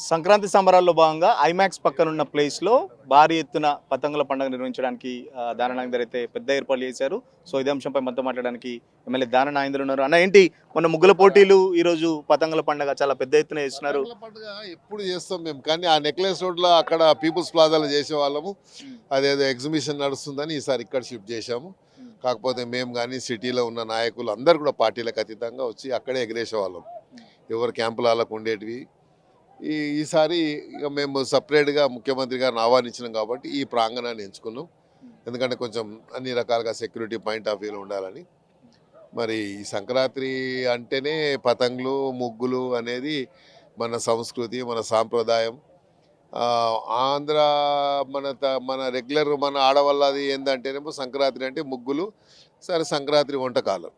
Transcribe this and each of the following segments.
సంక్రాంతి సంబరాల్లో భాగంగా ఐమాక్స్ పక్కనున్న ప్లేస్లో భారీ ఎత్తున పతంగుల పండుగ నిర్వహించడానికి దాన నాగేందర్ అయితే పెద్ద ఏర్పాట్లు చేశారు. సో ఇదే అంశంపై మనతో మాట్లాడడానికి ఎమ్మెల్యే దాన నాగేందర్ ఉన్నారు. అన్న ఏంటి మొన్న ముగ్గుల పోటీలు, ఈరోజు పతంగుల పండుగ చాలా పెద్ద ఎత్తున చేస్తున్నారు. పతంగుల పండుగ ఎప్పుడు చేస్తాం మేము, కానీ ఆ నెక్లెస్ రోడ్లో అక్కడ పీపుల్స్ ప్లాజాలో చేసేవాళ్ళము. అదేదో ఎగ్జిబిషన్ నడుస్తుందని ఈసారి ఇక్కడ షిఫ్ట్ చేశాము. కాకపోతే మేము కానీ సిటీలో ఉన్న నాయకులు అందరు కూడా పార్టీలకు అతీతంగా వచ్చి అక్కడే ఎగరేసేవాళ్ళం. ఎవరు క్యాంపులకు ఉండేటివి. ఈసారి ఇక మేము సపరేట్గా ముఖ్యమంత్రి గారిని ఆహ్వానించినాం కాబట్టి ఈ ప్రాంగణాన్ని ఎంచుకున్నాం. ఎందుకంటే కొంచెం అన్ని రకాలుగా సెక్యూరిటీ పాయింట్ ఆఫ్ వ్యూలో ఉండాలని. మరి ఈ సంక్రాంతి అంటేనే పతంగులు, ముగ్గులు అనేది మన సంస్కృతి, మన సాంప్రదాయం. ఆంధ్ర మన రెగ్యులర్ మన ఆడవాళ్ళది ఏంటంటేనేమో సంక్రాంతి అంటే ముగ్గులు, సరే సంక్రాంతి వంటకాలు.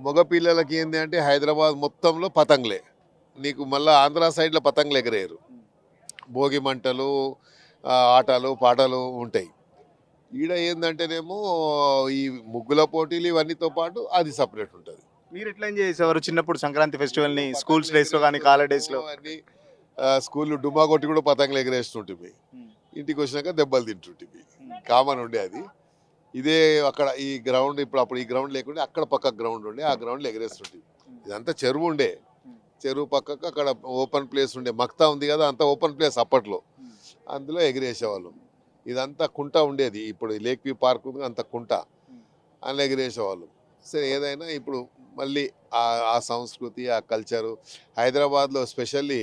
మగ పిల్లలకి ఏంటి అంటే హైదరాబాద్ మొత్తంలో పతంగులే. నీకు మళ్ళీ ఆంధ్ర సైడ్లో పతంగులు ఎగరేయరు. భోగి మంటలు, ఆటలు పాటలు ఉంటాయి. ఈడ ఏంటంటేనేమో ఈ ముగ్గుల పోటీలు ఇవన్నీతో పాటు అది సపరేట్ ఉంటుంది. మీరు ఎట్లా ఎంజాయ్ చేసేవారు చిన్నప్పుడు సంక్రాంతి ఫెస్టివల్ని? స్కూల్స్ డేస్లో కానీ కాలేజ్ డేస్లో? అన్ని స్కూల్లో డుమా కొట్టి కూడా పతంగులు ఎగరేస్తుంటుంది. ఇంటికి వచ్చినాక దెబ్బలు తింటుంటుంది. కామన్ ఉండే అది. ఇదే అక్కడ ఈ గ్రౌండ్ అప్పుడు ఈ గ్రౌండ్ లేకుంటే అక్కడ పక్క గ్రౌండ్ ఉండే, ఆ గ్రౌండ్లో ఎగరేస్తుంటుంది. ఇదంతా చెరువు ఉండే. చెరువు పక్కకు అక్కడ ఓపెన్ ప్లేస్ ఉండే. మక్తా ఉంది కదా, అంతా ఓపెన్ ప్లేస్ అప్పట్లో. అందులో ఎగిరేసేవాళ్ళం. ఇదంతా కుంట ఉండేది. ఇప్పుడు లేక్ వ్యూ పార్క్ ఉంది, అంత కుంట. అందులో ఎగిరేసేవాళ్ళం. సరే ఏదైనా ఇప్పుడు మళ్ళీ ఆ సంస్కృతి, ఆ కల్చరు హైదరాబాద్లో స్పెషల్లీ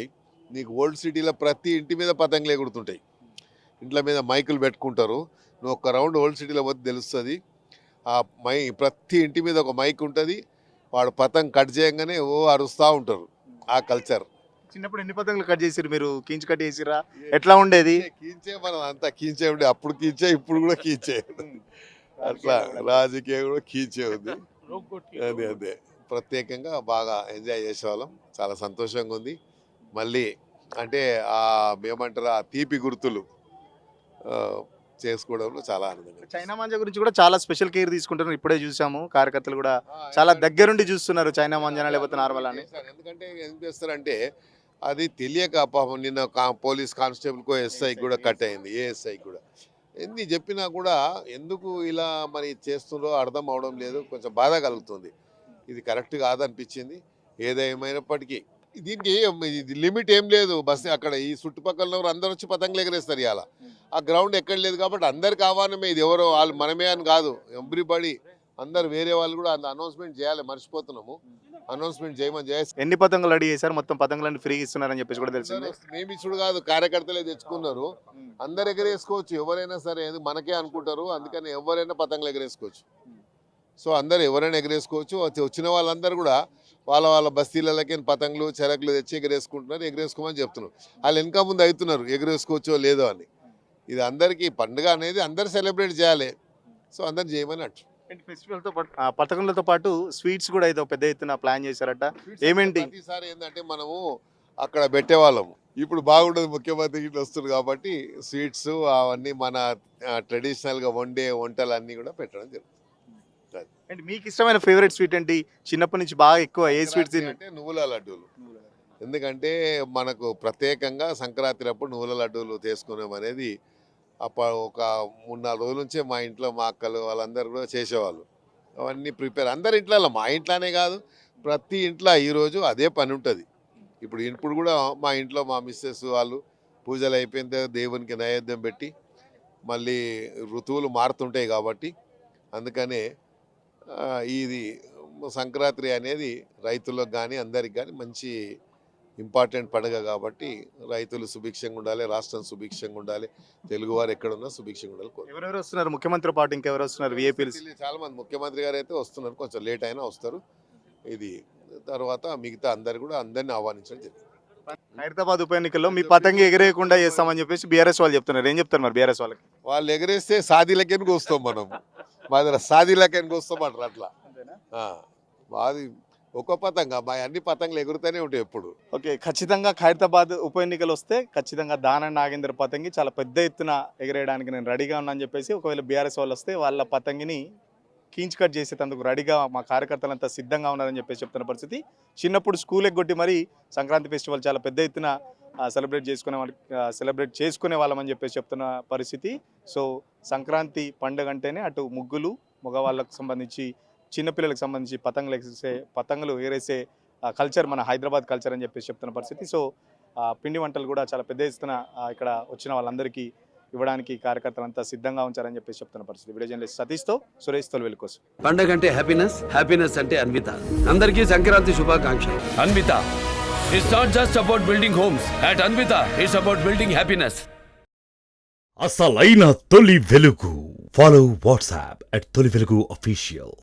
నీకు ఓల్డ్ సిటీలో ప్రతి ఇంటి మీద పతంగులు ఎగురుతుంటాయి. ఇంట్ల మీద మైకులు పెట్టుకుంటారు. నువ్వు ఒక రౌండ్ ఓల్డ్ సిటీలో పోతే తెలుస్తుంది. ఆ ప్రతి ఇంటి మీద ఒక మైక్ ఉంటుంది. వాడు పతంగ్ కట్ చేయగానే అరుస్తూ ఉంటారు. ఆ కల్చర్. చిన్నప్పుడు ఎన్ని పతంగులు కట్ చేసిరు మీరు? కీంచి కట్ చేసిరా? ఎట్లా ఉండేది? కీంచే మనం అంతా కీంచే ఉండే. అప్పుడు కీంచే, ఇప్పుడు కూడా కీంచే. అట్లా రాజకీయం కూడా కీంచే ఉంది. అదే ప్రత్యేకంగా బాగా ఎంజాయ్ చేసేవాళ్ళం. చాలా సంతోషంగా ఉంది. మళ్ళీ అంటే ఏమంటారు, ఆ తీపి గుర్తులు చేసుకోవడంలో చాలా ఆనందంగా. చైనా మాంజా గురించి కూడా చాలా స్పెషల్ కేర్ తీసుకుంటున్నారు. ఇప్పుడే చూసాము, కార్యకర్తలు కూడా చాలా దగ్గరుండి చూస్తున్నారు చైనా మాంజానా లేకపోతే నార్మల్ అని. ఎందుకంటే ఏం చేస్తారంటే అది తెలియక పాపం నిన్న పోలీస్ కానిస్టేబుల్కో ఎస్ఐకి కూడా కట్ అయింది. ఏఎస్ఐకి కూడా ఎన్ని చెప్పినా కూడా ఎందుకు ఇలా మరి చేస్తుందో అర్థం అవడం లేదు. కొంచెం బాధ కలుగుతుంది. ఇది కరెక్ట్ కాదనిపించింది. ఏదేమైనప్పటికీ దీనికి లిమిట్ ఏం లేదు. బస్ అక్కడ ఈ చుట్టుపక్కల అందరూ వచ్చి పతంగులు ఎగరేస్తారు. ఇవాళ ఆ గ్రౌండ్ ఎక్కడ లేదు కాబట్టి అందరికి ఆహ్వానమే. ఇది ఎవరో వాళ్ళు మనమే అని కాదు, ఎవ్రీబడి అందరు వేరే వాళ్ళు కూడా అనౌన్స్మెంట్ చేయాలి. మర్చిపోతున్నాము, అనౌన్స్మెంట్ చేయమని చేయాలి. ఎన్ని పతంగులు రెడీ చేశారు? మొత్తం పతంగులన్నీ ఫ్రీ ఇస్తున్నారని చెప్పేసి కూడా తెలిసింది. మేము ఇచ్చుడు కాదు, కార్యకర్తలే తెచ్చుకున్నారు. అందరు ఎగరేసుకోవచ్చు, ఎవరైనా సరే. మనకే అనుకుంటారు, అందుకని ఎవరైనా పతంగులు ఎగరేసుకోవచ్చు. సో అందరు ఎవరైనా ఎగరేసుకోవచ్చు. వచ్చిన వాళ్ళందరూ కూడా వాళ్ళ బస్తీలకి పతంగులు, చెరకులు తెచ్చి ఎగరేసుకుంటున్నారు. ఎగరేసుకోమని చెప్తున్నారు. వాళ్ళు వెనక ముందు అవుతున్నారు ఎగరేసుకోవచ్చో లేదో అని. ఇది అందరికీ పండుగ అనేది అందరు సెలబ్రేట్ చేయాలి. సో అందరు చేయమని అట్టు. ఫెస్టివల్తో పాటు పథకంలతో పాటు స్వీట్స్ కూడా ఏదో పెద్ద ఎత్తున ప్లాన్ చేశారట. ఏమేంటి? ప్రతిసారి ఏంటంటే మనము అక్కడ పెట్టేవాళ్ళము. ఇప్పుడు బాగుండదు, ముఖ్యమంత్రి ఇట్లా వస్తుంది కాబట్టి స్వీట్స్ అవన్నీ మన ట్రెడిషనల్గా వండే వంటలన్నీ కూడా పెట్టడం జరుగుతుంది. అంటే మీకు ఇష్టమైన ఫేవరెట్ స్వీట్ ఏంటి? చిన్నప్పటి నుంచి బాగా ఎక్కువ ఏ స్వీట్స్ అంటే నువ్వుల లడ్డూలు. ఎందుకంటే మనకు ప్రత్యేకంగా సంక్రాంతి అప్పుడు నువ్వుల లడ్డూలు చేసుకున్నాం అనేది ఒక 3-4 రోజుల నుంచే మా ఇంట్లో మా అక్కలు వాళ్ళందరూ కూడా చేసేవాళ్ళు. అవన్నీ ప్రిపేర్ అందరి ఇంట్లో, మా ఇంట్లోనే కాదు ప్రతి ఇంట్లో ఈరోజు అదే పని ఉంటుంది. ఇప్పుడు కూడా మా ఇంట్లో మా మిస్సెస్ వాళ్ళు పూజలు అయిపోయిన తర్వాత దేవునికి నైవేద్యం పెట్టి మళ్ళీ ఋతువులు మారుతుంటాయి కాబట్టి అందుకనే ఇది సంక్రాంతి అనేది రైతులకు కానీ అందరికి కానీ మంచి ఇంపార్టెంట్ పండుగ కాబట్టి రైతులు సుభిక్షంగా ఉండాలి, రాష్ట్రం సుభిక్షంగా ఉండాలి, తెలుగువారు ఎక్కడున్నా సుభిక్షంగా ఉండాలి. ఎవరెవరు వస్తున్నారు? ముఖ్యమంత్రి పాటు ఇంకెవరు వస్తున్నారు? విఐపీలు చాలా మంది. ముఖ్యమంత్రి గారు అయితే వస్తున్నారు, కొంచెం లేట్ అయినా వస్తారు. ఇది తర్వాత మిగతా అందరినీ ఆహ్వానించడం జరిగింది. హైదరాబాద్ ఉప ఎన్నికల్లో మీ పతంగి ఎగరేయకుండా చేస్తామని చెప్పేసి బీఆర్ఎస్ వాళ్ళు చెప్తున్నారు. ఏం చెప్తారు మరి బీఆర్ఎస్ వాళ్ళకి? వాళ్ళు ఎగరేస్తే సాదీలకేనికి వస్తాం, మనం మా దగ్గర సాదీలకేనికి వస్తామంటారు. అట్లా మాది ఒక పతంగా, మా అన్ని పతంగులు ఎగురుతూనే ఉంటాయి ఎప్పుడు. ఓకే, ఖచ్చితంగా ఖైరతాబాద్ ఉప ఎన్నికలు వస్తే ఖచ్చితంగా దాన నాగేందర్ పతంగి చాలా పెద్ద ఎత్తున ఎగరేయడానికి నేను రెడీగా ఉన్నా అని చెప్పేసి, ఒకవేళ బీఆర్ఎస్ వాళ్ళు వస్తే వాళ్ళ పతంగిని కీంచ్ కట్ చేసేందుకు రెడీగా మా కార్యకర్తలంతా సిద్ధంగా ఉన్నారని చెప్పేసి చెప్తున్న పరిస్థితి. చిన్నప్పుడు స్కూల్ ఎగ్గొట్టి మరి సంక్రాంతి ఫెస్టివల్ చాలా పెద్ద ఎత్తున సెలబ్రేట్ చేసుకునే వాళ్ళమని చెప్పేసి చెప్తున్న పరిస్థితి. సో సంక్రాంతి పండుగ అంటేనే అటు ముగ్గులు, మగవాళ్ళకు సంబంధించి చిన్నపిల్లలకు సంబంధించి పతంగులు ఎగరేసే కల్చర్ మన హైదరాబాద్ కల్చర్ అని చెప్పేసి చెప్తున్న పరిస్థితి. సో పిండి వంటలు కూడా చాలా పెద్ద ఎత్తున ఇక్కడ వచ్చిన వాళ్ళందరికీ ఇవ్వడానికి కార్యకర్తలంతా సిద్ధంగా ఉంచారని చెప్పేసి చెప్తున్న పరిస్థితి. వీడియో జర్నలిస్ట్ సతీష్తో సురేష్ తొలివెల్ కోసం. పండగ అంటే హ్యాపీనెస్, హ్యాపీనెస్ అంటే అన్విత. అందరికీ సంక్రాంతి శుభాకాంక్షలు. Anvitha, it's not just about building homes. At Anvita, it's about building happiness. అసలైన తొలి వెలుగు. ఫాలో వాట్సాప్ @తొలి వెలుగు అఫీషియల్.